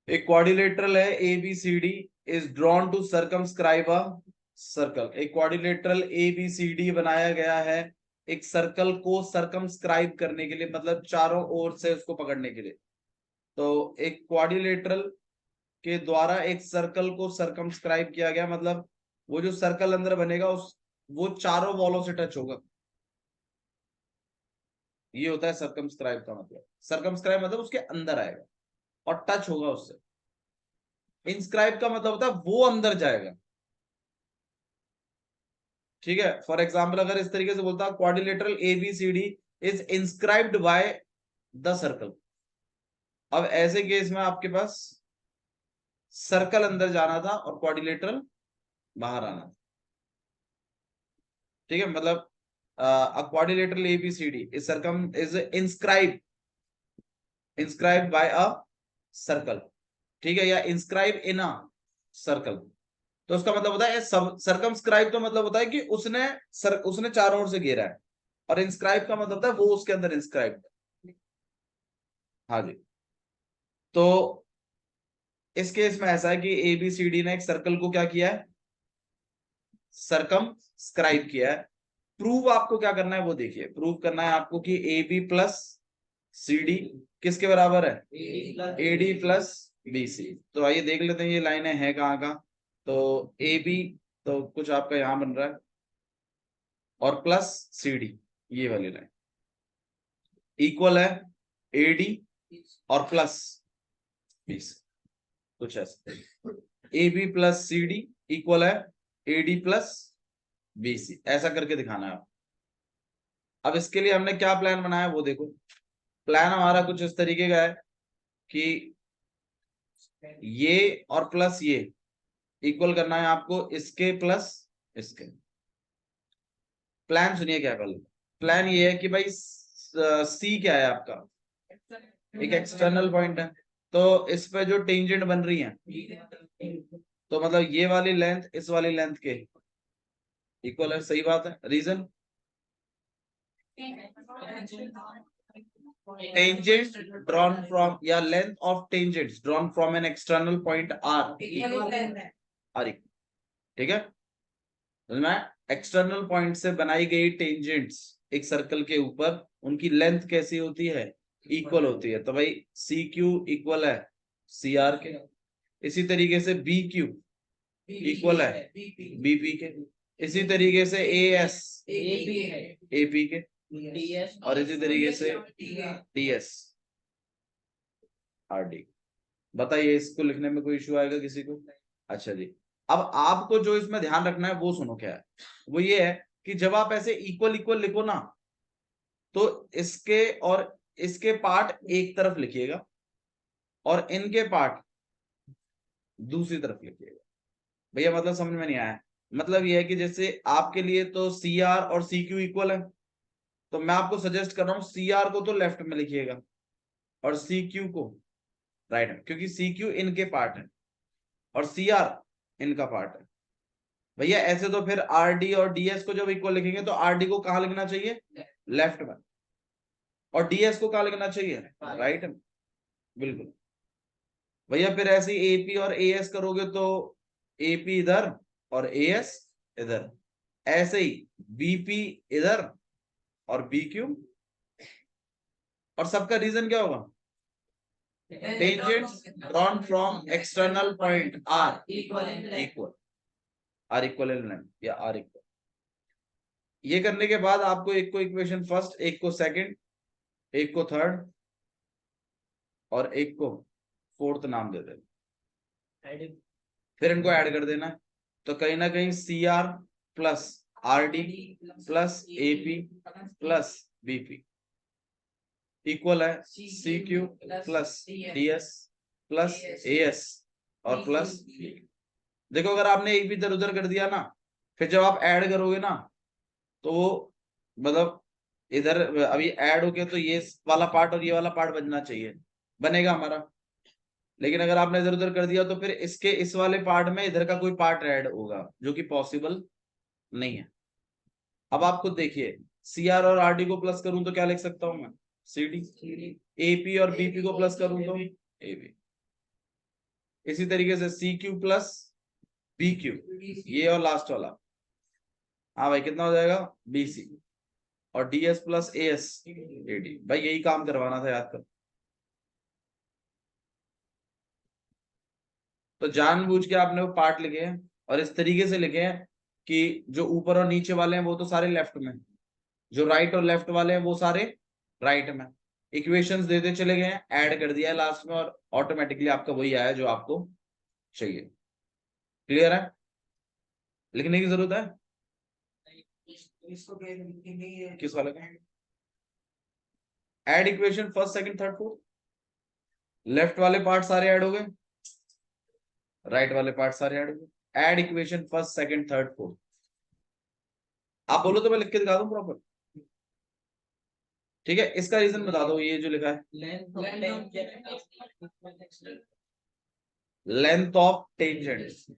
एक क्वाड्रिलेटरल है A B C D is drawn to circumscribe a circle. एक quadrilateral A B C D बनाया गया है एक सर्कल को सर्कमस्क्राइब करने के लिए, मतलब चारों ओर से उसको पकड़ने के लिए। तो एक क्वाड्रिलेटरल के द्वारा एक सर्कल को सर्कमस्क्राइब किया गया, मतलब वो जो सर्कल अंदर बनेगा उस वो चारों वॉलों से टच होगा। ये होता है सर्कमस्क्राइब का मतलब। सर्कमस्क्राइब मतलब उसके अंदर आएगा और टच होगा उससे। इंस्क्राइब का मतलब होता है वो अंदर जाएगा। ठीक है, फॉर एग्जाम्पल अगर इस तरीके से बोलता quadrilateral A B C D is inscribed by the circle. अब ऐसे केस में आपके पास सर्कल अंदर जाना था और क्वाड्रिलेटरल बाहर आना था। ठीक है, मतलब quadrilateral ABCD is circum is inscribe by a circle. ठीक है, या इंस्क्राइब इन अ सर्कल। तो उसका मतलब होता है सर्कमस्क्राइब, तो मतलब होता है कि उसने चारों ओर से घेरा है, और इंस्क्राइब का मतलब होता है वो उसके अंदर इंस्क्राइब। हाँ जी। तो इस केस में ऐसा है कि एबीसीडी ने एक सर्कल को क्या किया है, सर्कमस्क्राइब किया है। प्रूव आपको क्या करना है वो देखिए। प्रूव करना है आपको कि A B plus C D किसके बराबर है, A D plus B C. तो आइए देख लेते हैं ये लाइनें हैं कहाँ का। तो ए बी तो कुछ आपका यहां बन रहा है, और प्लस सी डी ये वाली लाइन इक्वल है ए डी और प्लस बी सी। कुछ ऐसा A B plus C D equal है A D plus B C, ऐसा करके दिखाना है आप। अब इसके लिए हमने क्या प्लान बनाया वो देखो। प्लान हमारा कुछ इस तरीके का है कि ये और प्लस ये इक्वल करना है आपको इसके प्लस इसके। प्लान सुनिए क्या कर। प्लान ये है कि भाई सी क्या है आपका, एक एक्सटर्नल पॉइंट है। तो इस पे जो टेंजेंट बन रही है, तो मतलब ये वाली लेंथ इस वाली लेंथ के इक्वल है। सही बात है। रीजन, टेंजेंट ड्रॉन फ्रॉम या length of tangents drawn from an external point are are. ठीक है, एक्सटर्नल पॉइंट से बनाई गई टेंजेंट्स एक सर्कल के ऊपर उनकी लेंथ कैसी होती है, इक्वल होती है। तो भाई सी क्यू इक्वल है सी आर के। इसी तरीके से बी क्यू इक्वल है बीपी के। इसी तरीके से ए एस एपी के, और इसी तरीके से डी एस आर डी। बताइए इसको लिखने में कोई इश्यू आएगा किसी को? अच्छा जी। अब आपको जो इसमें ध्यान रखना है वो सुनो क्या है। वो ये है कि जब आप ऐसे इक्वल इक्वल लिखो ना, तो इसके और इसके पार्ट एक तरफ लिखिएगा और इनके पार्ट दूसरी तरफ लिखिएगा। भैया मतलब समझ में नहीं आया? मतलब ये है कि जैसे आपके लिए तो सी आर और सी क्यू इक्वल है, तो मैं आपको सजेस्ट कर रहा हूं सी आर को तो लेफ्ट में लिखिएगा और सी क्यू को राइट में, क्योंकि सी क्यू इनके पार्ट है और सी आर इनका पार्ट है। भैया ऐसे तो फिर आर डी और डीएस को जब इक्वल लिखेंगे तो आर डी को कहां लिखना चाहिए, लेफ्ट में, और डीएस को कहां लिखना चाहिए, राइट में। बिल्कुल। भैया फिर ऐसे एपी और एएस करोगे तो एपी इधर और एएस इधर। ऐसे ही बीपी इधर और बीक्यू। और सबका रीजन क्या होगा, tangents drawn from external point are equal are equal या आर इक्वल। ये करने के बाद आपको एक को इक्वेशन फर्स्ट, एक को सेकंड, एक को थर्ड और एक को फोर्थ नाम दे देना, फिर इनको ऐड कर देना। तो कहीं ना कहीं C R plus R D plus AP plus BP equal है C Q plus D S plus A S और प्लस। देखो अगर आपने एक भी इधर उधर कर दिया ना, फिर जब आप ऐड करोगे ना, तो मतलब इधर अभी ऐड हो गया तो ये वाला पार्ट और ये वाला पार्ट बनना चाहिए, बनेगा हमारा। लेकिन अगर आपने इधर उधर कर दिया तो फिर इसके इस वाले पार्ट में इधर का कोई पार्ट ऐड होगा, जो कि पॉसिबल नहीं है। अब आप खुद देखिए, सी आर और आर डी को प्लस करूं तो क्या लिख सकता हूं मैं, सी डी। एपी और बीपी को प्लस करूं तो एबी। इसी तरीके से C Q plus B Q, ये और लास्ट वाला, हाँ भाई कितना हो जाएगा बीसी, और डीएस प्लस एएस एडी। भाई यही काम करवाना था, याद कर। तो जानबूझ के आपने वो पार्ट लिखे हैं और इस तरीके से लिखे हैं कि जो ऊपर और नीचे वाले हैं वो तो सारे लेफ्ट में, जो राइट और लेफ्ट वाले हैं वो सारे राइट में। इक्वेशंस देते चले गए हैं, ऐड कर दिया है लास्ट में, और ऑटोमेटिकली आपका वही आया जो आपको चाहिए। क्लियर है? लिखने की जरूरत है? किस वाले का? Add equation first second third fourth, left वाले पार्ट सारे ऐड हो गए, राइट वाले पार्ट सारे ऐड हो गए। Add equation first second third fourth. आप बोलो तो मैं लिख के दिखा दूं प्रॉपर। ठीक है, इसका रीजन बता दो, ये जो लिखा है length of tangent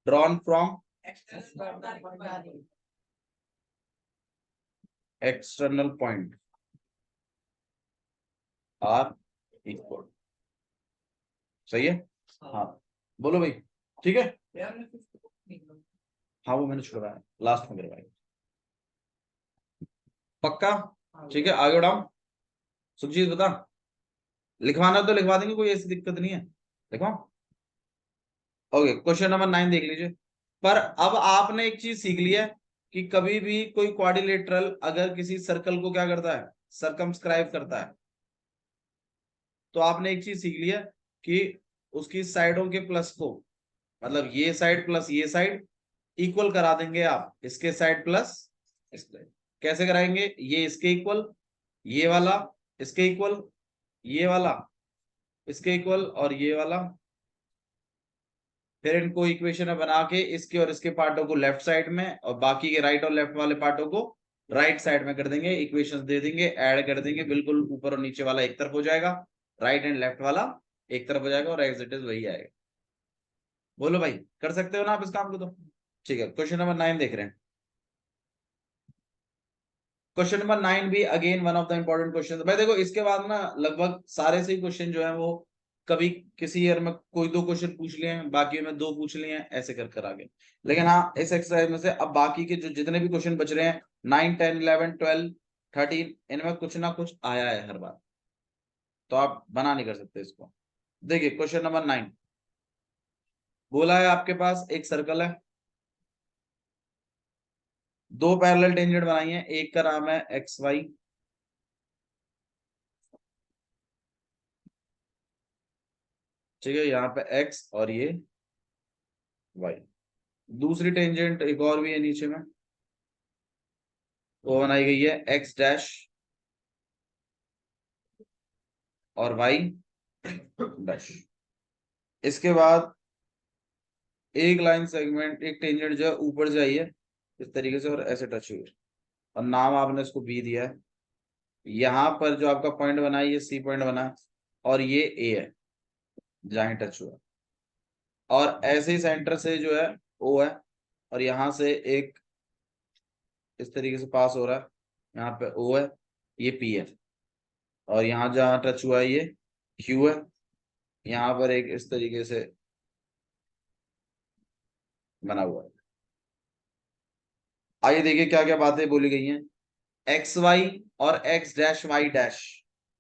drawn from external point are equal. सही है? हाँ बोलो भाई। ठीक है, हाँ वो मैंने छुड़वाया लास्ट में करवाया। पक्का? ठीक है, आगे बढ़ाओ। सुखजीत बता, लिखवाना तो लिखवा देंगे, कोई ऐसी दिक्कत नहीं है, लिखवाओ। ओके, क्वेश्चन नंबर 9 देख लीजिए। पर अब आपने एक चीज सीख लिया है कि कभी भी कोई क्वाड्रिलेटरल अगर किसी सर्कल को क्या करता है, सरकमस्क्राइब करता है, तो आपने एक चीज सीख लिया कि उसकी साइडों के प्लस को, मतलब ये साइड प्लस ये साइड इक्वल करा देंगे आप, इसके साइड प्लस इसके। कैसे कराएंगे? ये इसके इक्वल, ये वाला इसके इक्वल, ये वाला इसके इक्वल, और ये वाला। फिर इनको इक्वेशन में बना के इसके और इसके पार्टों को लेफ्ट साइड में और बाकी के राइट और लेफ्ट वाले पार्टों को राइट साइड में कर देंगे, इक्वेशंस दे देंगे, ऐड कर देंगे, बिल्कुल ऊपर और नीचे वाला एक तरफ हो जाएगा, राइट एंड लेफ्ट वाला एक तरफ हो जाएगा, और एज इट इज वही आएगा। बोलो भाई, कर सकते हो ना आप इस काम को? तो ठीक है, क्वेश्चन नंबर 9 देख रहे हैं। क्वेश्चन नंबर 9 भी again one of the important question. भाई देखो, इसके बाद ना लगभग सारे से क्वेश्चन जो है वो कभी किसी ईयर में कोई 2 क्वेश्चन पूछ लिए हैं, बाकी में 2 पूछ लिए हैं, ऐसे कर कर आगे। लेकिन हाँ, इस एक्सरसाइज में से अब बाकी के जो जितने भी क्वेश्चन बच रहे हैं 9 10 11 12 13, इनमें कुछ ना कुछ आया है हर बार, तो आप बना नहीं कर सकते इसको। देखिए क्वेश्चन नंबर 9 बोला है, आपके पास एक सर्कल है, 2 पैरेलल टेंजेंट बनाई है, एक का नाम है एक्स वाई, ठीक है, यहाँ पे एक्स और ये वाई। दूसरी टेंजेंट एक और भी है नीचे में, वो बनाई गई है एक्स डैश और वाई डैश। इसके बाद एक लाइन सेगमेंट, एक टेंजेंट जो है ऊपर जाइए इस तरीके से और ऐसे टच हुई, और नाम आपने इसको बी दिया है। यहाँ पर जो आपका पॉइंट बना है ये सी पॉइंट बना है, और ये ए है जहाँ टच हुआ, और ऐसे ही सेंटर से जो है ओ है, और यहाँ से एक इस तरीके से पास हो रहा है, यहाँ पे ओ है, ये पी है, और यहाँ जहाँ टच हुआ है ये क्यू है, यहाँ पर एक इस तरीके से बना हुआ है। आइए देखिए क्या क्या बातें बोली गई हैं। एक्स वाई और X dash Y dash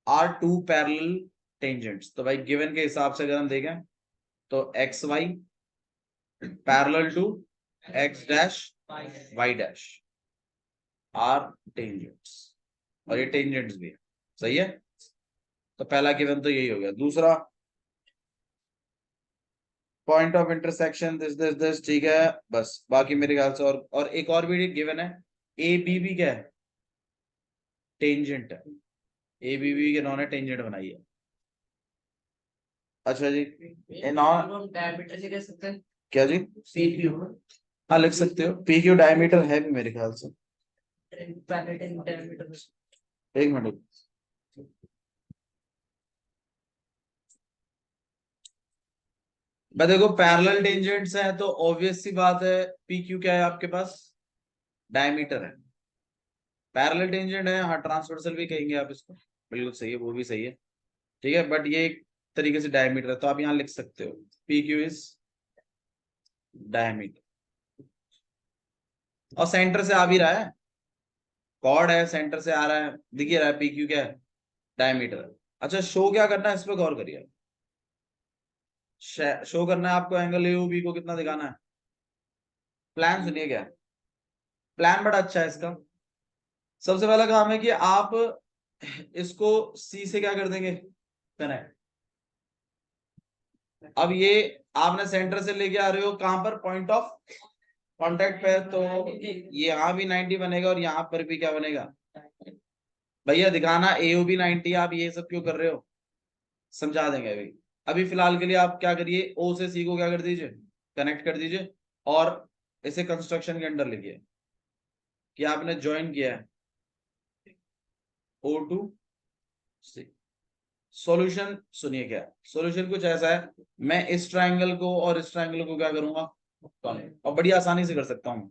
are 2 parallel tangents. तो भाई गिवन के हिसाब से अगर हम देखें तो X Y parallel to X dash Y dash are tangents, और ये टेंजेंट्स भी है। सही है? तो पहला गिवन तो यही हो गया। दूसरा, पॉइंट ऑफ इंटरसेक्शन दिस, ठीक है, बस बाकी मेरे ख्याल से और एक और भी गिवन है, ए बी भी क्या है, टेंजेंट है, ए बी बी के नॉन है, टेंजेंट बनाई है। अच्छा जी, नॉन डायमीटर से कह सकते हैं क्या जी? पी क्यू, हाँ लिख सकते हो, पी क्यू डायमीटर है भी मेरे ख्याल से। एक मिनट, मैं देखो पैरेलल टेंजेंट्स हैं तो ऑब्वियस सी बात है, पी क्यू क्या है आपके पास, डायमीटर है। पैरेलल टेंजेंट है, हाँ ट्रांसवर्सल भी कहेंगे आप इसको, बिल्कुल सही है, वो भी सही है। ठीक है, बट ये एक तरीके से डायमीटर है, तो आप यहाँ लिख सकते हो पी क्यू इज डायमीटर, और सेंटर से आ भी रहा है, कॉर्ड है, सेंटर से आ रहा है, दिखिए रहा है पी क्यू क्या है, डायमीटर। अच्छा, शो क्या करना है, इस पे गौर करिए। शो करना है आपको एंगल ए बी को कितना दिखाना है। प्लान सुनिए क्या, प्लान बड़ा अच्छा है इसका। सबसे पहला काम है कि आप इसको सी से क्या कर देंगे, कनेक्ट। अब ये आपने सेंटर से लेके आ रहे हो कहां पर, पॉइंट ऑफ कांटेक्ट पे, तो ये यहाँ भी 90 बनेगा और यहाँ पर भी क्या बनेगा। भैया दिखाना AOB 90, आप ये सब क्यों कर रहे हो, समझा देंगे अभी। अभी फिलहाल के लिए आप क्या करिए, O से C को क्या कर दीजिए, कनेक्ट कर दीजिए, और इसे कंस्ट्रक्शन के अंडर लिखिए कि आपने ज्वाइन किया है O to C। सॉल्यूशन सुनिए क्या, सॉल्यूशन कुछ ऐसा है, मैं इस ट्राइंगल को और इस ट्राइंगल को क्या करूंगा, और बड़ी आसानी से कर सकता हूं।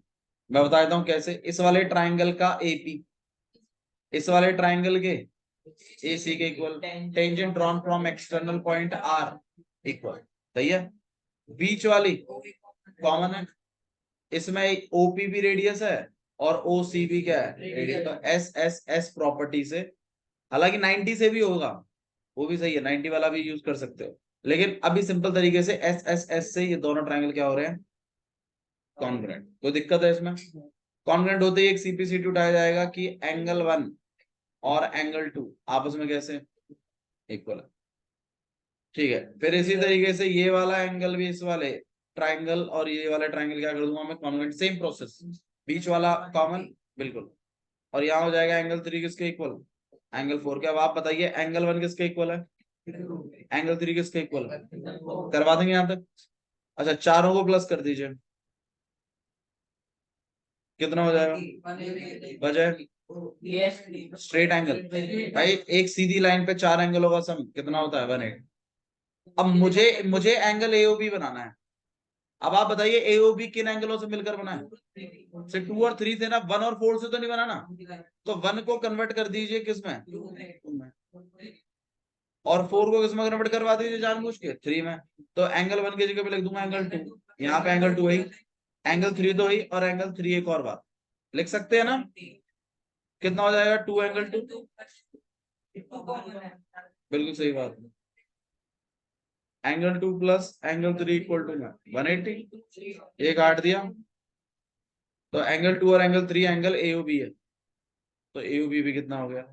मैं बता देता हूं कैसे। इस वाले ट्राइंगल का AP इस वाले ट्राइंगल के AC के equal, tangent drawn from external point R equal, सही है। बीच वाली कॉमन है, इसमें OP भी रेडियस है और OC भी क्या है, रेडियस। तो SSS प्रॉपर्टी से, हालांकि 90 से भी होगा, वो भी सही है, 90 वाला भी यूज कर सकते हो, लेकिन अभी सिंपल तरीके से SSS से ये दोनों ट्राइंगल क्या हो रहे हैं, कॉन्ग्रुएंट। कोई दिक्कत है इसमें, कॉन्ग्रुएंट होते ही एक CP/CT उठाया जाएगा कि एंगल 1 और एंगल 2 आपस में कैसे इक्वल है, ठीक है। फिर इसी तरीके से ये वाला एंगल भी इस वाले ट्राइंगल और ये वाला ट्राइंगल क्या कर दूंगा मैं, कॉन्ग्रुएंट, सेम प्रोसेस, बीच वाला कॉमन, बिल्कुल। और यहाँ हो जाएगा एंगल 3 किसके इक्वल, एंगल 4 के। अब आप बताइए एंगल 1 किसके इक्वल है, एंगल 3 किसके इक्वल है, करवा देंगे यहाँ तक। अच्छा, चारों को प्लस कर दीजिए, कितना हो जाएगा, बजाय स्ट्रेट एंगल। भाई एक सीधी लाइन पे 4 एंगलों का सम कितना होता है, 180। अब मुझे मुझे एंगल AOB बनाना है। अब आप बताइए AOB किन एंगलों से मिलकर बना है, सिर्फ 2 और 3 से ना, 1 और 4 से तो नहीं बनाना। तो 1 को कन्वर्ट कर दीजिए किसमें, 2 में, और 4 को किसमें कन्वर्ट करवा दीजिए जानबूझ के, 3 में। तो एंगल 1 की जगह पे लिख दूंगा एंगल 2, यहाँ पे एंगल 2 है, एंगल 3 तो ही, और एंगल 3 एक और बात लिख सकते हैं ना, कितना हो जाएगा, 2 एंगल 2, बिल्कुल सही बात है। Angle 2 plus angle 3 equal to 180, ये काट दिया, तो एंगल 2 और एंगल 3 एंगल AOB है, तो AOB भी कितना हो गया।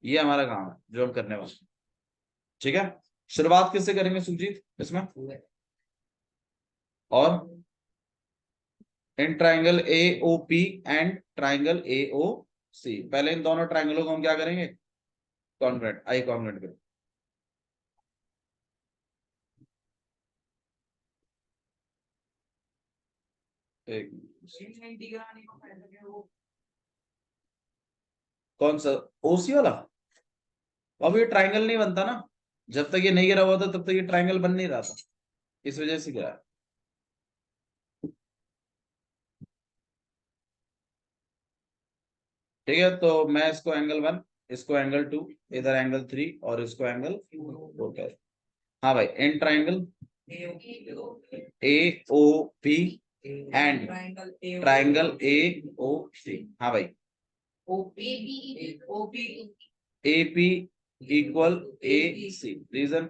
ये हमारा काम है जो हम करने वाले हैं, ठीक है। शुरुआत किससे करेंगे सुजीत इसमें, और इन triangle AOP and triangle AOC, पहले इन दोनों ट्राइंगलों को हम क्या करेंगे, कॉन्ग्रुएंट, आई कॉन्ग्रुएंट करें। एक कौन सा, OC वाला, अब ये ट्राइंगल नहीं बनता ना, जब तक ये नहीं गिरा हुआ था तब तक ये ट्राइंगल बन नहीं रहा था, इस वजह से गिरा। ठीक है, तो मैं इसको एंगल 1, इसको एंगल 2, इधर एंगल 3 और इसको एंगल 4 कह। हाँ भाई, in triangle AOP and triangle AOC, हाँ भाई, AP equal AC, reason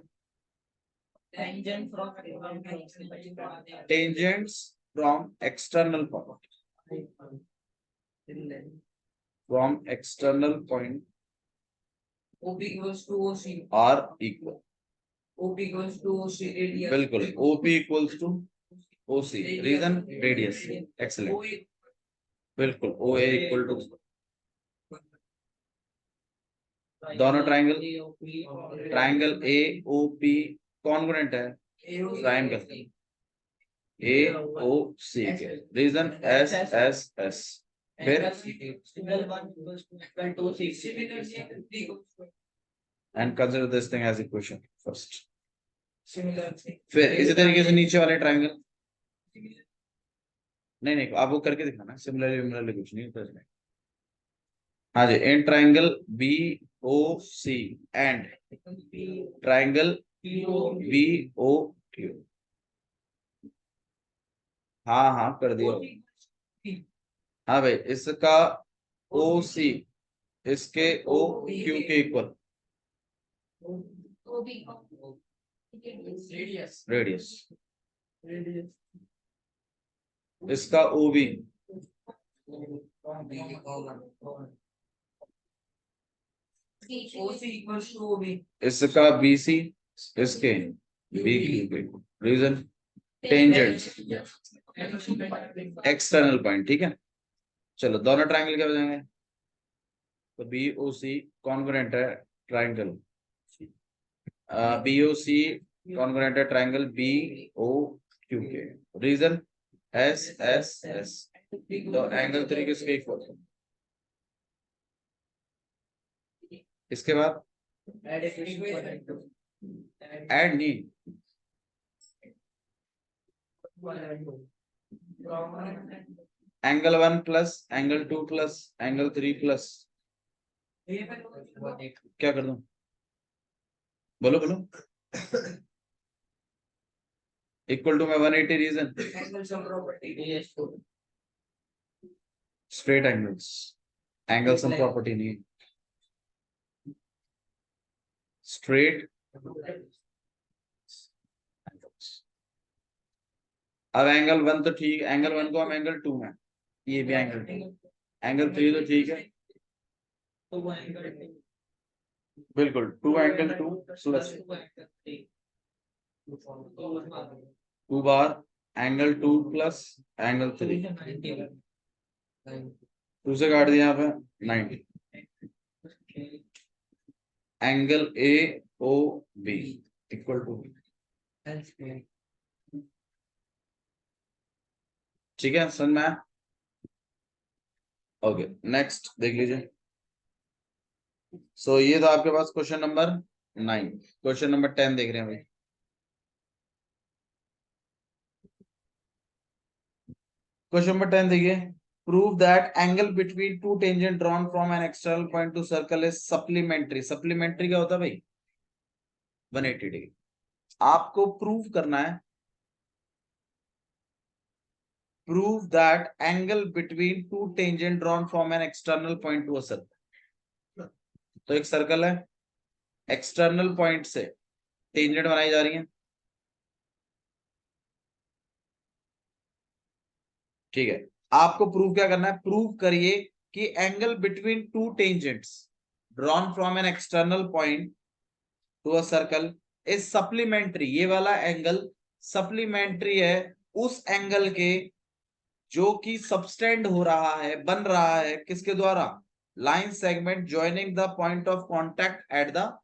tangents from external point, from external point are equal, बिल्कुल OP equals to OC, reason radius, excellent, बिल्कुल OA इक्वल टू, दोनों ट्राइंगल, ट्राइंगल AOP कॉन्ग्रुएंट है triangle AOC के, reason SSS। फिर and consider this thing as equation first. फिर इसी तरीके से नीचे वाले ट्राइंगल, नहीं नहीं आप वो करके दिखाना, सिमिलरली कुछ नहीं होता इसमें। हाँ जी, in triangle B O C and triangle B O Q. हाँ हाँ कर दिया। हाँ भाई, इसका ओ सी इसके ओ क्यू के इक्वल रेडियस, इसका ओ बी इसका बी सी इसके बी क्यू के। Reason tangent external point. ठीक है, चलो दोनों ट्राइंगल क्या हो जाएंगे? तो बी ओ सी कॉन्ग्रुएंट है triangle B O C congruent है ट्राइंगल बी ओ क्यू के। रीजन एस एस एस, तो एंगल 3 किसके इक्वल? इसके बाद ऐड नहीं, angle 1 plus angle 2 plus angle 3 plus क्या कर दूं? बोलो बोलो। इक्वल टू में 180। Reason straight angles, angle sum property नहीं, स्ट्रेट एंगल्स। अब एंगल 1 तो ठीक, एंगल 1 को हम एंगल 2 में, ये भी एंगल 2, एंगल 3 तो ठीक है, बिल्कुल 2 एंगल 2 प्लस 2 बार एंगल 2 प्लस एंगल 3, 2 से काट दिया यहाँ पे 90। Angle A O B equal to, ठीक है समझ में आया? ओके नेक्स्ट देख लीजिए। सो ये था आपके पास क्वेश्चन नंबर 9। क्वेश्चन नंबर 10 देख रहे हैं भाई। क्वेश्चन नंबर 10 देखिए, prove that angle between two tangent drawn from an external point to circle is supplementary. Supplementary क्या होता है भाई? 180 डिग्री। आपको प्रूव करना है, prove that angle between two tangent drawn from an external point to a circle. तो एक circle है, एक्सटर्नल पॉइंट से टेंजेंट बनाई जा रही है, ठीक है। आपको प्रूव क्या करना है? प्रूव करिए कि angle between two tangents drawn from an external point to a circle is supplementary. ये वाला एंगल सप्लीमेंट्री है उस एंगल के जो कि सबस्टेंड हो रहा है, बन रहा है किसके द्वारा? Line segment joining the point of contact at the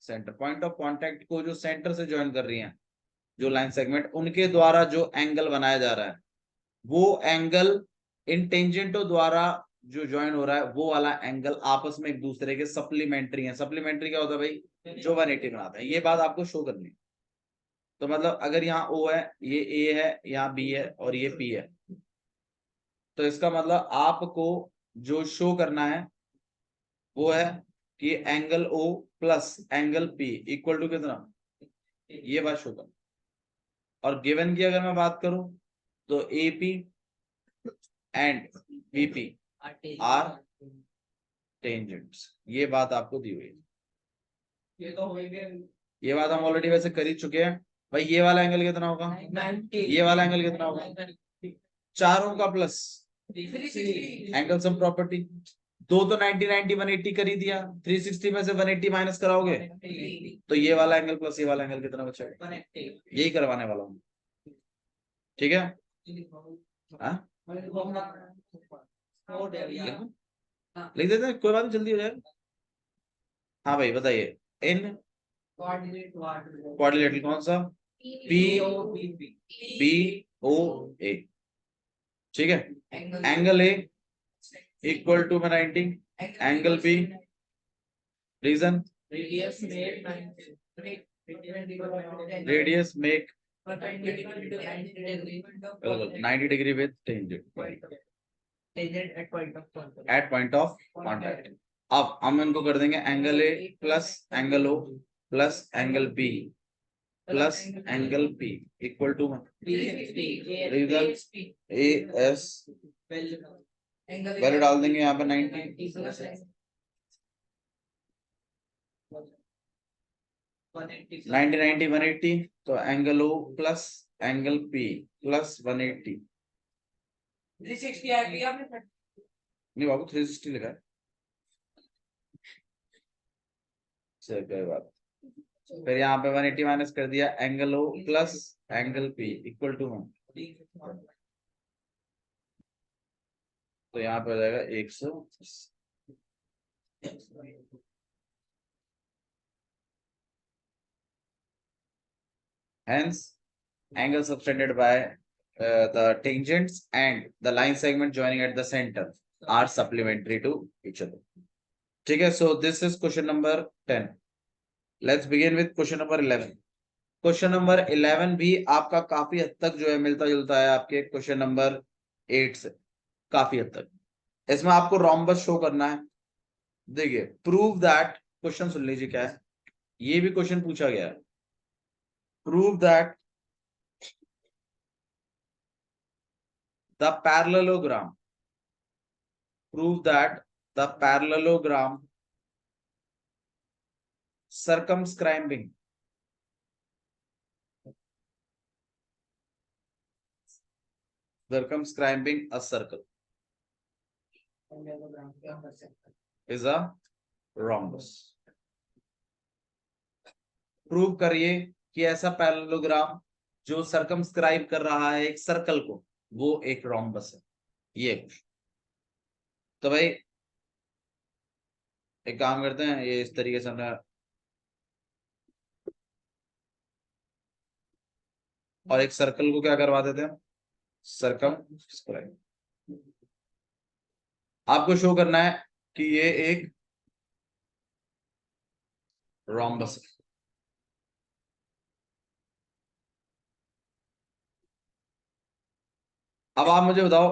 centre. Point of contact को जो सेंटर से ज्वाइन कर रही है जो लाइन सेगमेंट, उनके द्वारा जो एंगल बनाया जा रहा है वो एंगल इन टेंजेंटों द्वारा जो ज्वाइन हो रहा है वो वाला एंगल आपस में एक दूसरे के सप्लीमेंट्री है। सप्लीमेंट्री क्या होता है भाई? जो 180 बनाता है। ये बात आपको शो करनी है। तो मतलब अगर यहाँ O है, ये A है, यहाँ B है और ये P है, तो इसका मतलब आपको जो शो करना है वो है कि angle O plus angle P equal to कितना, ये बात शो करना। और गिवन की अगर मैं बात करूं तो AP and BP are tangents. ये बात आपको दी हुई है। ये बात हम ऑलरेडी वैसे कर ही चुके हैं भाई। ये वाला एंगल कितना होगा? ये वाला एंगल कितना होगा? चारों का प्लस एंगल सम प्रॉपर्टी। दो तो 90 90 180 कर ही दिया, 360 में से 180 माइनस कराओगे तो ये वाला एंगल प्लस ये वाला एंगल कितना बचेगा? यही करवाने वाला हूँ, ठीक है। हाँ? लिख देते हैं, कोई बात नहीं, जल्दी हो जाएगा। हाँ भाई बताइए, इन क्वाड्रिलेटरल कौन सा? पी बी ओ ए, ठीक है। Angle A equal to 90, angle B, reason radius make 90 degree with tangent. At point of contact. अब हम इनको कर देंगे angle A plus angle O plus angle B plus angle P equal to result A S value डाल देंगे यहाँ पे 90 180 तो angle O plus angle P plus 180 360 आ गया आपने नहीं बाबू 360 लिखा है चल कोई बात। फिर यहाँ पे 180 माइनस कर दिया angle O plus angle P equal to 1 तो यहाँ पे हो जाएगा 100 hence angle subtended by the tangents and the line segment joining at the center are supplementary to each other. ठीक है, so this is question number 10. Let's begin with question number 11. Question number 11 भी आपका काफी हद तक जो है मिलता जुलता है आपके क्वेश्चन नंबर 8 से काफी हद तक। इसमें आपको रोम्बस शो करना है। देखिए प्रूव दैट, क्वेश्चन सुन लीजिए क्या है, ये भी क्वेश्चन पूछा गया है। Prove that the parallelogram, prove that the parallelogram circumscribing a circle is a rhombus. Prove करिए कि ऐसा पैरेललोग्राम जो सर्कमस्क्राइब कर रहा है एक सर्कल को वो एक रोम्बस है। ये तो भाई एक काम करते हैं, ये इस तरीके से हमने और एक सर्कल को क्या करवा देते हैं सर्कमस्क्राइब। आपको शो करना है कि ये एक रोम्बस है। अब आप मुझे बताओ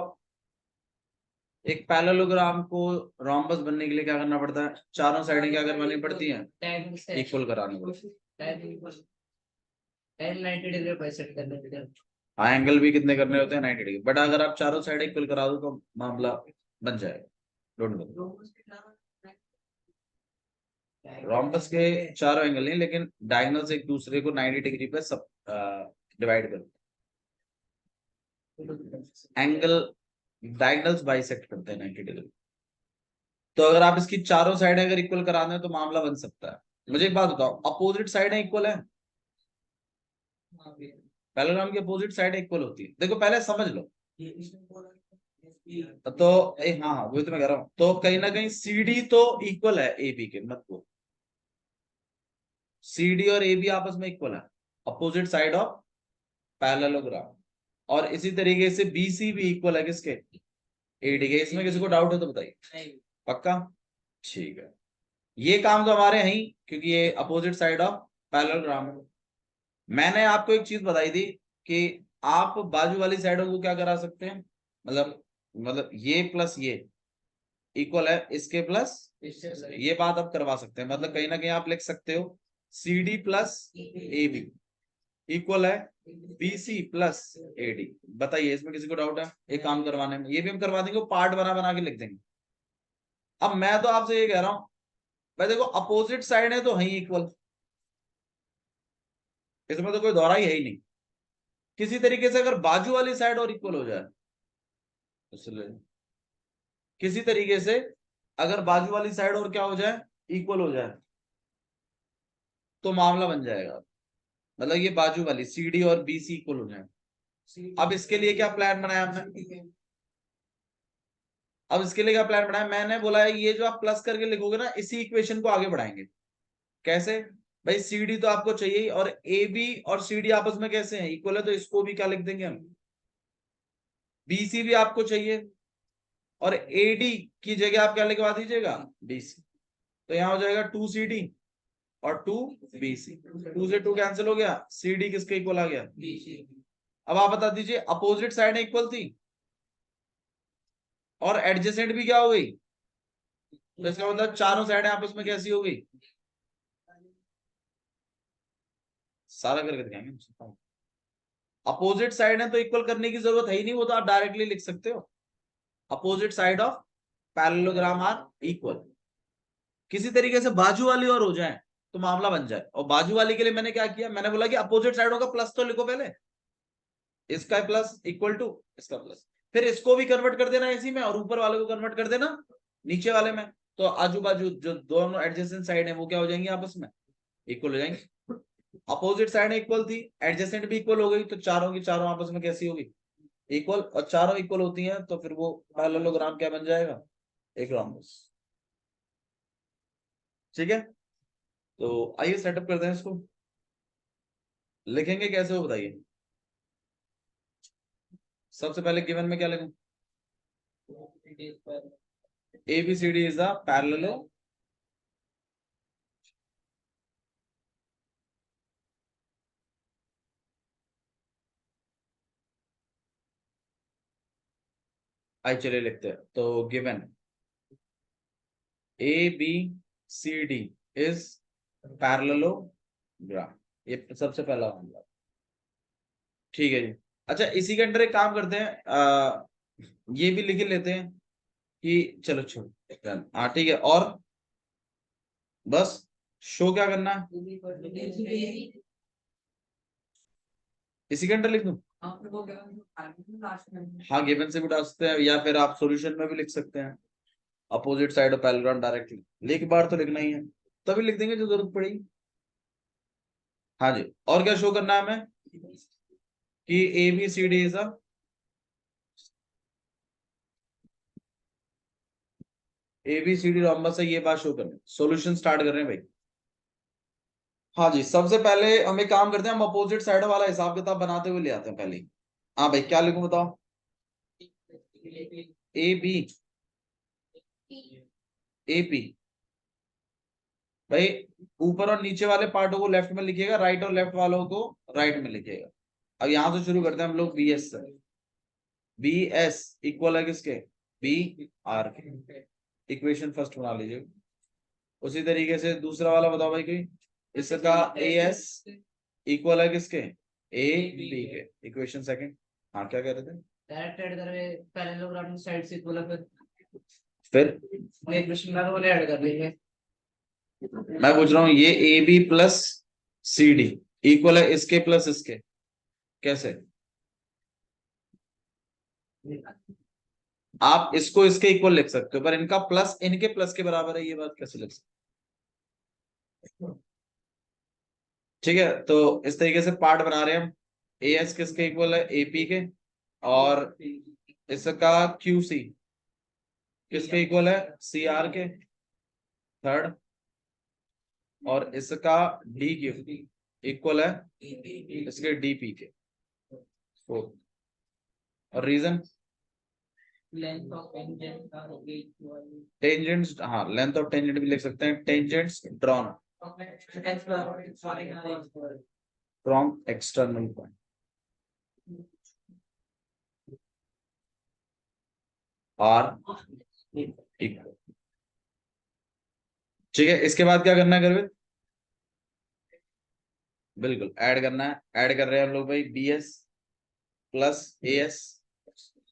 एक पैरेललोग्राम को रोम्बस बनने के लिए क्या करना पड़ता है? चारों साइडें क्या करवानी पड़ती हैं? इक्वल करानी पड़ती है। हाँ एंगल भी कितने करने होते हैं? 90 डिग्री। बट अगर आप चारों साइड इक्वल करा दो तो मामला बन जाएगा। डोंट वरी, रोम्बस के चारों एंगल नहीं लेकिन डायगोनल्स एक दूसरे को 90 डिग्री पे सब डिवाइड करते हैं। एंगल डायगोनल्स बाइसेक्ट करते हैं 90 डिग्री। तो अगर आप इसकी चारों साइड अगर इक्वल करा दें तो मामला बन सकता है। मुझे एक बात बताओ, अपोजिट साइड इक्वल है? पैरेललोग्राम की अपोजिट साइड इक्वल होती है। देखो पहले समझ लो तो हाँ हाँ वो तो मैं कह रहा हूँ। तो कहीं ना कहीं CD तो इक्वल है AB के, मत को CD और AB आपस में इक्वल है, अपोजिट साइड ऑफ पैरेललोग्राम। और इसी तरीके से BC भी इक्वल है किसके? AD के। इसमें किसी को डाउट है तो बताइए। पक्का? ठीक है, ये काम तो हमारे हैं ही क्योंकि ये अपोजिट साइड ऑफ पैरेललोग्राम है। मैंने आपको एक चीज बताई थी कि आप बाजू वाली साइडों को क्या करा सकते हैं, मतलब ये प्लस ये इक्वल है इसके प्लस ये बात आप करवा सकते हैं। मतलब कहीं ना कहीं आप लिख सकते हो CD प्लस AB इक्वल है BC प्लस AD। बताइए इसमें किसी को डाउट है? एक काम करवाने में ये भी हम करवा देंगे, पार्ट बना बना के लिख देंगे। अब मैं तो आपसे ये कह रहा हूं भाई देखो अपोजिट साइड है तो है इक्वल, इसमें तो कोई दोहराई है ही नहीं। किसी तरीके से अगर बाजू वाली साइड और इक्वल हो जाए, इसलिए किसी तरीके से अगर बाजू वाली साइड और क्या हो जाए, इक्वल हो जाए तो मामला बन जाएगा। मतलब ये बाजू वाली CD और BC इक्वल हो जाए। अब इसके लिए क्या प्लान बनाया हमने? अब इसके लिए क्या प्लान बनाया? मैंने बोला है ये जो आप प्लस करके लिखोगे ना इसी इक्वेशन को आगे बढ़ाएंगे। कैसे भाई? CD तो आपको चाहिए और AB और CD आपस में कैसे हैं? इक्वल है, तो इसको भी क्या लिख देंगे हम? BC भी आपको चाहिए और AD की जगह आप क्या लिखवा दीजिएगा? BC। तो यहां हो जाएगा 2CD और 2BC। 2 से 2 कैंसिल हो गया, CD किसके इक्वल आ गया? BC। अब आप बता दीजिए अपोजिट साइड इक्वल थी? और एडजेसेंट भी क्या हो गई, तो इसका मतलब चारों साइड आपस में कैसी हो गई, सारा करके दिखाएंगे। अपोजिट साइड है तो इक्वल करने की जरूरत है ही नहीं, वो तो आप डायरेक्टली लिख सकते हो, opposite side of parallelogram are equal. किसी तरीके से बाजू वाली और हो जाए तो मामला बन जाए, और बाजू वाली के लिए मैंने क्या किया, मैंने बोला कि अपोजिट साइडों का प्लस तो लिखो पहले, इसका प्लस इक्वल टू इसका प्लस, फिर इसको भी कन्वर्ट कर देना इसी में और ऊपर वाले को कन्वर्ट कर देना नीचे वाले में, तो आजू बाजू जो दोनों एडजेसेंट साइड है वो क्या हो जाएंगी, आपस में इक्वल हो जाएंगे। अपोजिट साइड इक्वल थी, एडजेसेंट भी इक्वल हो गई, तो चारों की चारों आपस में कैसी होगी, इक्वल, और चारों इक्वल होती हैं तो फिर वो पैरेललोग्राम क्या बन जाएगा, एक रोम्बस। ठीक है, तो आइए सेटअप करते हैं इसको, लिखेंगे कैसे वो बताइए। सबसे पहले गिवन में क्या लिखूं, ABCD is a parallel, आई चलिए लिखते हैं, तो गिवन ABCD is parallelogram, ये सबसे पहला मामला। ठीक है जी, अच्छा इसी के अंडर एक काम करते हैं, ये भी लिख लेते हैं कि चलो छोड़, हाँ ठीक है, और बस शो क्या करना है, इसी के अंडर लिख दूं, हाँ गिवन से भी उठा सकते हैं, या फिर आप सॉल्यूशन में भी लिख सकते हैं, opposite side of parallelogram directly, एक बार तो लिखना ही है, तभी लिख देंगे जो जरूरत पड़ेगी। हाँ जी, और क्या शो करना है हमें कि ABCD is a ABCD rhombus है, ये बात शो करनी, सॉल्यूशन स्टार्ट कर रहे हैं भाई। हाँ जी, सबसे पहले हम एक काम करते हैं, हम अपोजिट साइड वाला हिसाब किताब बनाते हुए ले आते हैं पहले। हाँ भाई क्या लिखूं बताओ, AP भाई, ऊपर और नीचे वाले पार्टों को लेफ्ट में लिखिएगा, राइट और लेफ्ट वालों को राइट में लिखिएगा। अब यहां से शुरू करते हैं हम लोग BS से, BS इक्वल है किसके, BR के, इक्वेशन फर्स्ट बना लीजिए। उसी तरीके से दूसरा वाला बताओ भाई कोई, इसका AS इक्वल है किसके, AB के, इक्वेशन सेकंड। हाँ क्या कह रहे थे, डायरेक्ट ऐड करके पैरेललोग्राम साइड से इक्वल है, फिर फिर इक्वेशन में वाले ऐड कर लेंगे। मैं पूछ रहा हूँ ये AB प्लस CD इक्वल है इसके प्लस इसके, कैसे, आप इसको इसके इक्वल लिख सकते हो, पर इनका प्लस इनके प्लस के बराबर है, ये बात कैसे लिख सकते हो। ठीक है, तो इस तरीके से पार्ट बना रहे हैं हम, AS किसके इक्वल है, AP के, और इसका QC किसके इक्वल है, CR के, थर्ड, और इसका DQ इक्वल है इसके DP के, फोर्थ। और reason length of tangent are equal, tangents, हाँ लेंथ ऑफ टेंजेंट भी लिख सकते हैं, tangents drawn from external point are equal. ठीक है, इसके बाद क्या करना है गर्वित, बिल्कुल ऐड करना है, ऐड कर रहे हैं हम लोग भाई, BS plus AS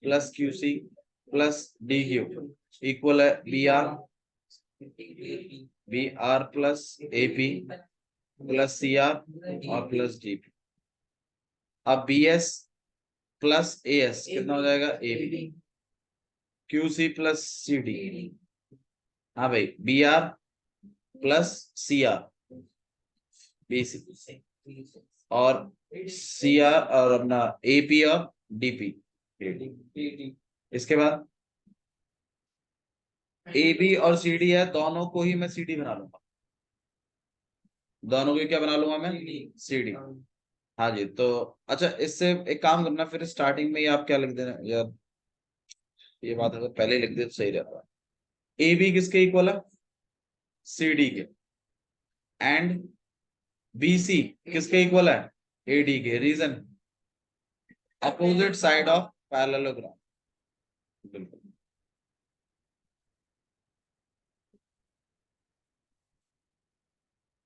plus QC plus DQ equal है BR plus AP plus CR और प्लस DP। अब BS प्लस AS कितना हो जाएगा, AB, QC प्लस CD, हाँ भाई BR प्लस CR BC, और CR और अपना AP और DP। इसके बाद AB और CD है, दोनों को ही मैं CD बना लूंगा, दोनों को क्या बना लूंगा मैं, CD। हाँ जी, तो अच्छा इससे एक काम करना, फिर स्टार्टिंग में ही आप क्या लिख देना यार, ये बात अगर पहले ही लिख दे तो सही रहता है। AB किसके इक्वल है, CD के, एंड BC किसके इक्वल है, AD के, reason opposite side of parallelogram, बिल्कुल।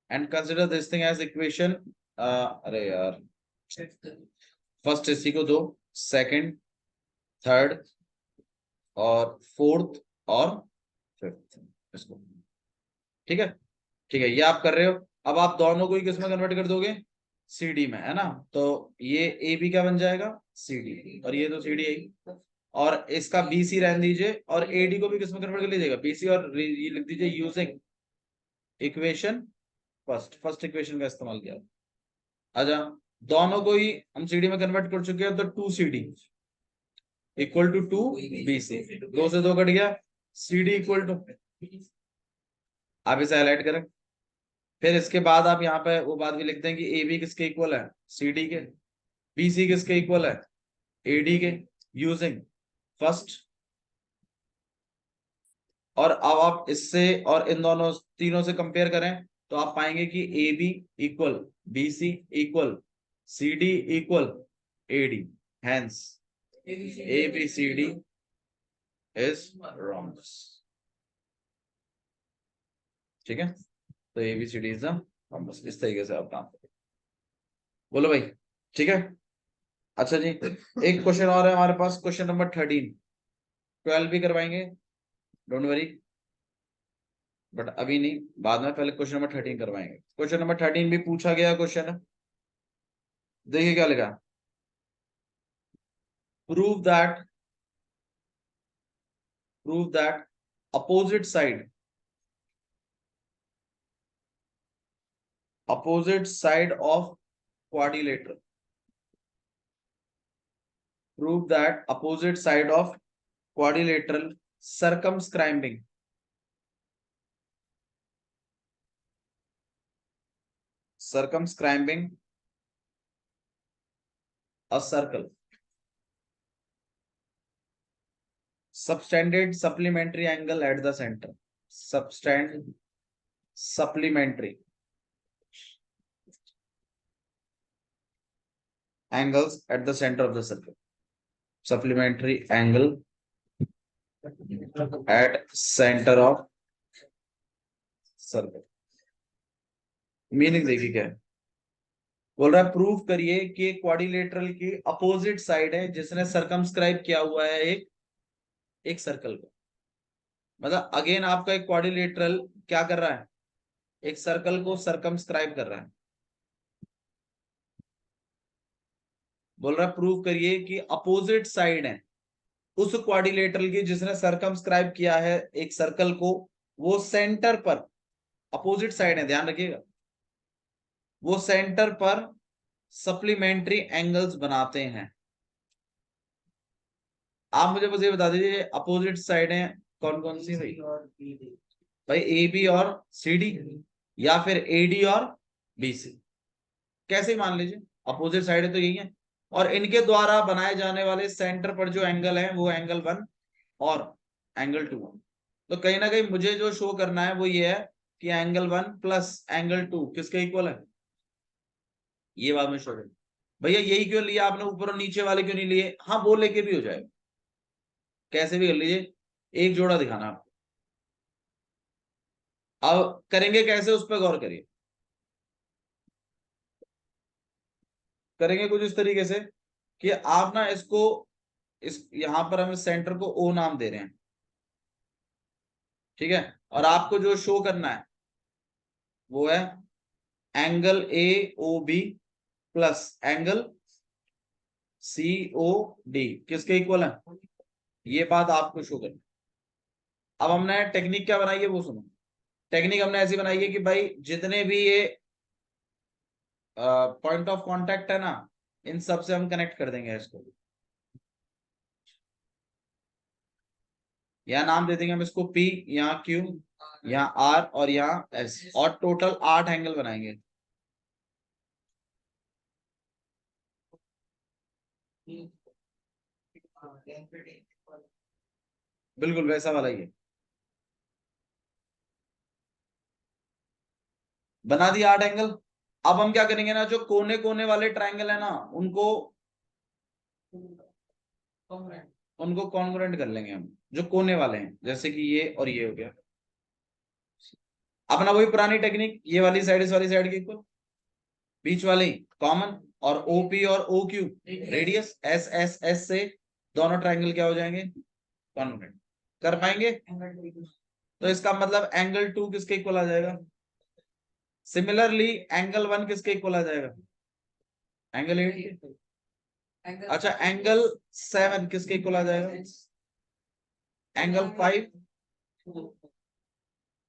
And consider this thing as equation, अरे यार, फर्स्ट इसी को दो, सेकंड, थर्ड और फोर्थ और फिफ्थ इसको। ठीक है, ठीक है, ये आप कर रहे हो। अब आप दोनों को ही किस में कन्वर्ट कर दोगे, CD में, है ना। तो ये AB क्या बन जाएगा, CD, और ये तो CD है, और इसका BC रहने दीजिए, और AD को भी किस में कन्वर्ट कर लीजिएगा, BC, और ये लिख दीजिए यूजिंग इक्वेशन फर्स्ट इक्वेशन का इस्तेमाल किया। अच्छा, दोनों को ही हम CD में कन्वर्ट कर चुके हैं, तो 2CD इक्वल टू 2BC, 2 से 2 कट गया, CD इक्वल टू, आप इसे हाईलाइट करें। फिर इसके बाद आप यहाँ पे वो बात भी लिखते हैं कि AB किसके इक्वल है, CD के, BC किसके इक्वल है, AD के, यूजिंग फर्स्ट। और अब आप इससे और इन दोनों तीनों से कंपेयर करें तो आप पाएंगे कि AB equal BC equal CD equal AD, hence ABCD is wrong. ठीक है, तो ABCD इज द, बस इस तरीके से आप काम करें। बोलो भाई, ठीक है। अच्छा जी, एक क्वेश्चन और है हमारे पास, क्वेश्चन नंबर 13, 12 भी करवाएंगे, डोंट वरी, बट अभी नहीं, बाद में, पहले क्वेश्चन नंबर 13 करवाएंगे। क्वेश्चन नंबर 13 भी पूछा गया क्वेश्चन है, देखिए क्या लिखा, prove that opposite side of quadrilateral, prove that opposite side of quadrilateral circumscribing a circle subtended supplementary angle at the center, subtend supplementary angles at the center of the circle, supplementary angle at center of circle. Meaning देखिए क्या है, बोल रहा है प्रूव करिए कि quadrilateral की अपोजिट साइड है जिसने सरकमस्क्राइब किया हुआ है एक सर्कल को। मतलब अगेन आपका एक क्वाड्रिलेटरल क्या कर रहा है, एक सर्कल को सरकमस्क्राइब कर रहा है। बोल रहा है प्रूव करिए कि अपोजिट साइड है उस क्वाड्रिलेटरल की जिसने सरकमस्क्राइब किया है एक सर्कल को, वो सेंटर पर, अपोजिट साइड है ध्यान रखिएगा, वो सेंटर पर सप्लीमेंट्री एंगल्स बनाते हैं। आप मुझे बस ये बता दीजिए अपोजिट साइड है कौन कौन सी भाई, भाई AB और CD, या फिर AD और BC, कैसे मान लीजिए अपोजिट साइड है तो यही है। और इनके द्वारा बनाए जाने वाले सेंटर पर जो एंगल है वो एंगल 1 और एंगल 2। तो कहीं ना कहीं मुझे जो शो करना है वो ये है कि एंगल 1 प्लस एंगल 2 किसके इक्वल है, ये बात में शो करूँ। भैया यही क्यों लिया आपने, ऊपर और नीचे वाले क्यों नहीं लिए, हाँ वो लेके भी हो जाएगा, कैसे भी कर लीजिए, एक जोड़ा दिखाना आपको। अब करेंगे कैसे, उस पर गौर करिए। करेंगे कुछ इस तरीके से कि आप ना इसको, इस यहां पर हम सेंटर को O नाम दे रहे हैं, ठीक है। और आपको जो शो करना है वो है angle AOB plus angle COD किसके इक्वल है, ये बात आपको शो करनी। अब हमने टेक्निक क्या बनाई है वो सुनो। टेक्निक हमने ऐसी बनाई है कि भाई जितने भी ये पॉइंट ऑफ कांटेक्ट है ना, इन सब से हम कनेक्ट कर देंगे इसको, यहाँ नाम दे देंगे हम इसको P, यहाँ Q, यहाँ R और यहाँ S, और टोटल 8 एंगल बनाएंगे। बिल्कुल वैसा वाला ही है, बना दिया 8 एंगल। अब हम क्या करेंगे ना, जो कोने कोने वाले ट्रायंगल है ना उनको कॉन्ग्रुएंट कर लेंगे हम, जो कोने वाले हैं, जैसे कि ये और ये हो गया, अपना वही पुरानी टेक्निक, ये वाली साइड इस वाली साइड के इक्वल, बीच वाली कॉमन, और ओपी और O Q radius, S S S से दोनों ट्राइंगल क्या हो जाएंगे, कॉन्ग्रुएंट। कर पाएंगे? तो इसका मतलब एंगल 2 किसके इक्वल आ जाएगा? सिमिलरली एंगल 1 किसके इक्वल आ जाएगा? एंगल 8। अच्छा, एंगल 7 किसके इक्वल आ जाएगा? एंगल 5।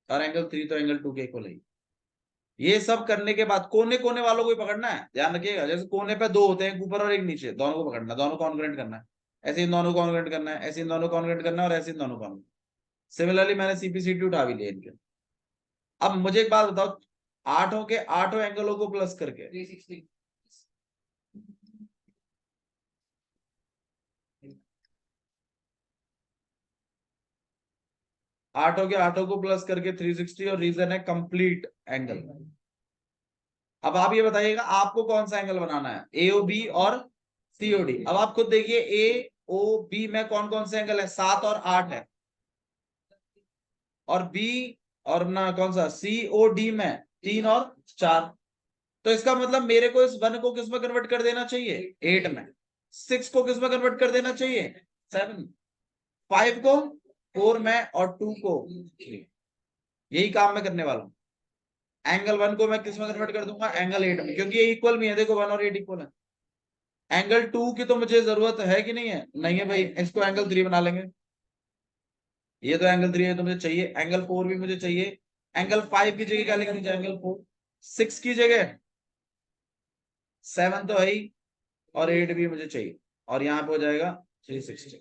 और एंगल 3 तो एंगल 2 के इक्वल है। ये सब करने के बाद कोने कोने वालों को ही पकड़ना है, ध्यान रखिएगा। जैसे कोने पे दो होते हैं, एक ऊपर और एक नीचे, दोनों को पकड़ना, दोनों कॉन्ग्रुएंट करना है। ऐसे इन दोनों कॉन्ग्रुएंट करना है, ऐसे इन दोनों कॉन्ग्रुएंट करना है, और ऐसे इन दोनों कॉन्ग्रुएंट। सिमिलरली मैंने सीपीसीटी उठा भी लिया इनके। अब मुझे एक बात बताओ, आठों के आठों एंगलों को प्लस करके 360 आठों के आठों को प्लस करके 360, और रीजन है कंप्लीट एंगल। अब आप ये बताइएगा आपको कौन सा एंगल बनाना है, एओबी और सीओडी। अब आप खुद देखिए, ए ओ बी में कौन कौन से एंगल है, 7 और 8 है, और बी और ना कौन सा सीओडी में 3 और 4। तो इसका मतलब मेरे को इस 1 को किस में कन्वर्ट कर देना चाहिए, 8 में। 6 को किस में कन्वर्ट कर देना चाहिए, 7। 5 को 4 में, और 2 को 3। यही काम मैं करने वाला हूं। एंगल 1 को मैं किस में कन्वर्ट कर दूंगा, एंगल 8 में, क्योंकि ये इक्वल भी है, देखो 1 और 8 इक्वल है। एंगल 2 की तो मुझे जरूरत है कि नहीं है, नहीं है भाई, इसको एंगल 3 बना लेंगे। ये तो एंगल 3 है, तो मुझे चाहिए एंगल 4 भी मुझे चाहिए। एंगल 5 की जगह क्या लिख दीजिए, एंगल 4। 6 की जगह 7 तो है ही, और 8 भी मुझे चाहिए, और यहाँ पे हो जाएगा 360।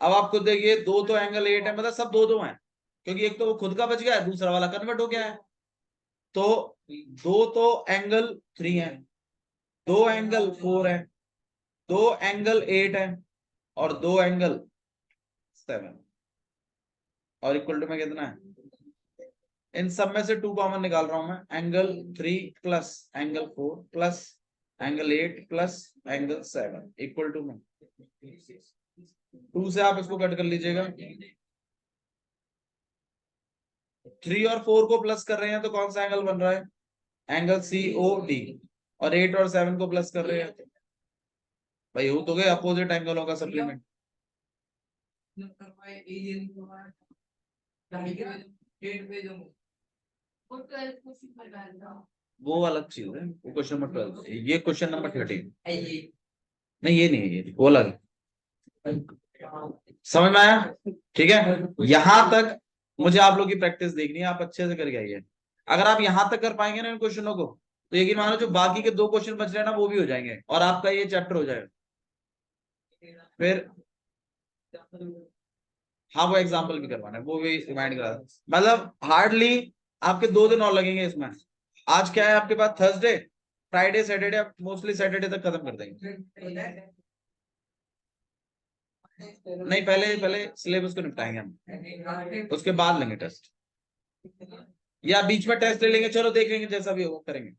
अब आप खुद देखिए, दो तो एंगल 8 है, मतलब सब दो दो हैं, क्योंकि एक तो वो खुद का बच गया है, दूसरा वाला कन्वर्ट हो गया है। तो दो तो एंगल 3 है, दो एंगल 4 है, दो एंगल 8 है, और दो एंगल 7। और इक्वल टू में कितना है, इन सब में से 2 कॉमन निकाल रहा हूं मैं। Angle 3 plus angle 4 plus angle 8 plus angle 7 equal to में 2 से आप इसको कट कर लीजिएगा। 3 और 4 को प्लस कर रहे हैं तो कौन सा एंगल बन रहा है, एंगल COD। और 8 और 7 को प्लस कर रहे हैं, भाई हो तो गए अपोजिट एंगलों का सप्लीमेंट। वो अलग चीज है, वो क्वेश्चन नंबर 12, ये क्वेश्चन नंबर 13। नहीं ये नहीं है, ये वो अलग है। समझ में आया? ठीक है, यहां तक मुझे आप लोग की प्रैक्टिस देखनी है, आप अच्छे से करके आइए। अगर आप यहां तक कर पाएंगे ना इन क्वेश्चनों को, तो यकीन मानो जो बाकी के 2 क्वेश्चन बच रहे हैं ना, वो भी हो जाएंगे, और आपका ये चैप्टर हो जाएगा। फिर हाँ, वो एग्जाम्पल भी करवाना है, वो भी रिमाइंड करा, मतलब हार्डली आपके 2 दिन और लगेंगे इसमें। आज क्या है आपके पास, Thursday, Friday Saturday, mostly Saturday तक खत्म कर देंगे। नहीं, पहले पहले सिलेबस को निपटाएंगे हम, उसके बाद लेंगे टेस्ट, या बीच में टेस्ट ले लेंगे, चलो देख लेंगे, जैसा भी होगा करेंगे।